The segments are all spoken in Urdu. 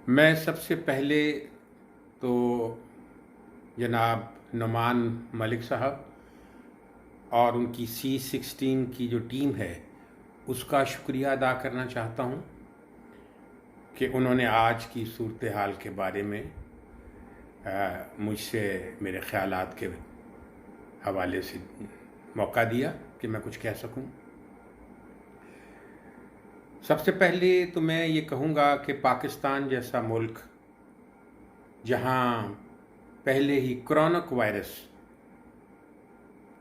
میں سب سے پہلے تو جناب نعمان ملک صاحب اور ان کی C-16 کی جو ٹیم ہے اس کا شکریہ ادا کرنا چاہتا ہوں کہ انہوں نے آج کی صورتحال کے بارے میں مجھ سے میرے خیالات کے حوالے سے موقع دیا کہ میں کچھ کہہ سکوں۔ سب سے پہلے تو میں یہ کہوں گا کہ پاکستان جیسا ملک جہاں پہلے ہی کرونک وائرس،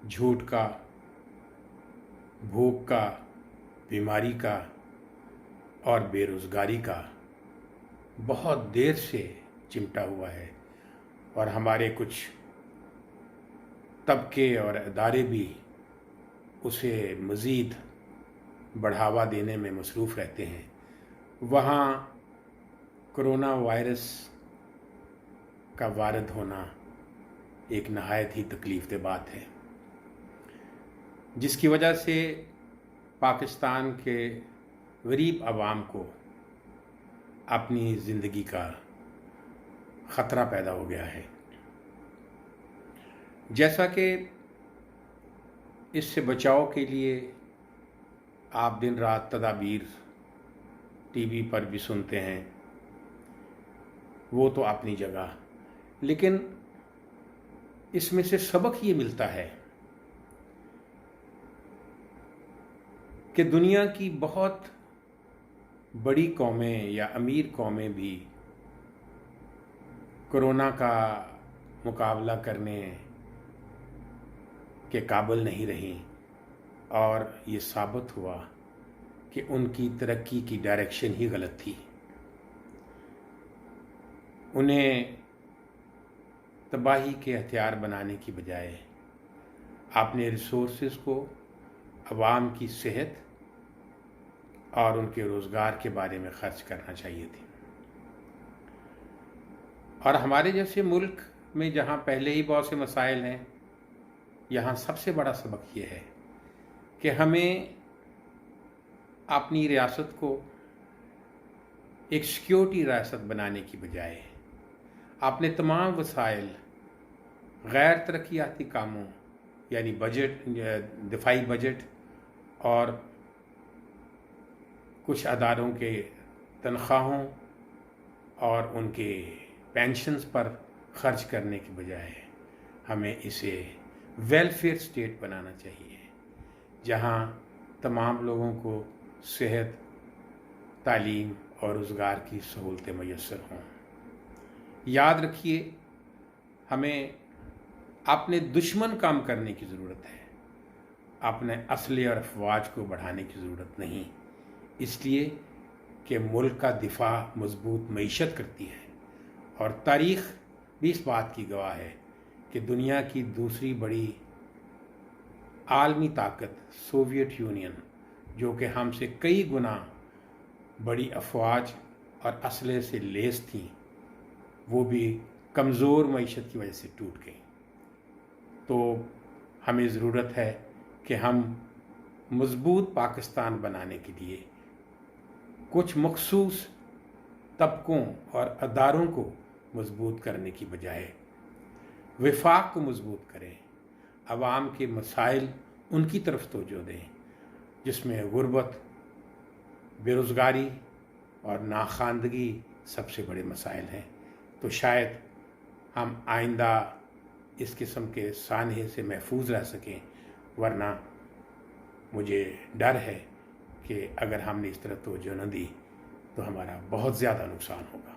جھوٹ کا، بھوک کا، بیماری کا اور بے روزگاری کا بہت دیر سے چمٹا ہوا ہے، اور ہمارے کچھ طبقے اور ادارے بھی اسے مزید بڑھاوا دینے میں مصروف رہتے ہیں، وہاں کرونا وائرس کا وارد ہونا ایک نہایت ہی تکلیف دہ بات ہے، جس کی وجہ سے پاکستان کے غریب عوام کو اپنی زندگی کا خطرہ پیدا ہو گیا ہے۔ جیسا کہ اس سے بچاؤ کے لیے آپ دن رات تدابیر ٹی وی پر بھی سنتے ہیں، وہ تو اپنی جگہ، لیکن اس میں سے سبق یہ ملتا ہے کہ دنیا کی بہت بڑی قومیں یا امیر قومیں بھی کرونا کا مقابلہ کرنے کے قابل نہیں رہیں، اور یہ ثابت ہوا کہ ان کی ترقی کی ڈائریکشن ہی غلط تھی۔ انہیں تباہی کے ہتھیار بنانے کی بجائے اپنے ریسورسز کو عوام کی صحت اور ان کے روزگار کے بارے میں خرچ کرنا چاہیے تھی۔ اور ہمارے جیسے ملک میں جہاں پہلے ہی بہت سے مسائل ہیں، یہاں سب سے بڑا سبق یہ ہے کہ ہمیں اپنی ریاست کو ایک سیکیورٹی ریاست بنانے کی بجائے اپنے تمام وسائل غیر ترقیاتی کاموں یعنی بجٹ، دفاعی بجٹ اور کچھ اداروں کے تنخواہوں اور ان کے پینشنز پر خرچ کرنے کے بجائے ہمیں اسے ویلفیئر اسٹیٹ بنانا چاہیے، جہاں تمام لوگوں کو صحت، تعلیم اور روزگار کی سہولتیں میسر ہوں۔ یاد رکھیے، ہمیں اپنے دشمن کام کرنے کی ضرورت ہے، اپنے اسلحے اور افواج کو بڑھانے کی ضرورت نہیں، اس لیے کہ ملک کا دفاع مضبوط معیشت کرتی ہے، اور تاریخ بھی اس بات کی گواہ ہے کہ دنیا کی دوسری بڑی عالمی طاقت سوویت یونین، جو کہ ہم سے کئی گنا بڑی افواج اور اسلحے سے لیس تھیں، وہ بھی کمزور معیشت کی وجہ سے ٹوٹ گئی۔ تو ہمیں ضرورت ہے کہ ہم مضبوط پاکستان بنانے کے لیے کچھ مخصوص طبقوں اور اداروں کو مضبوط کرنے کی بجائے وفاق کو مضبوط کریں، عوام کے مسائل ان کی طرف توجہ دیں، جس میں غربت، بے روزگاری اور ناخواندگی سب سے بڑے مسائل ہیں۔ تو شاید ہم آئندہ اس قسم کے سانحے سے محفوظ رہ سکیں، ورنہ مجھے ڈر ہے کہ اگر ہم نے اس طرح توجہ نہ دی تو ہمارا بہت زیادہ نقصان ہوگا۔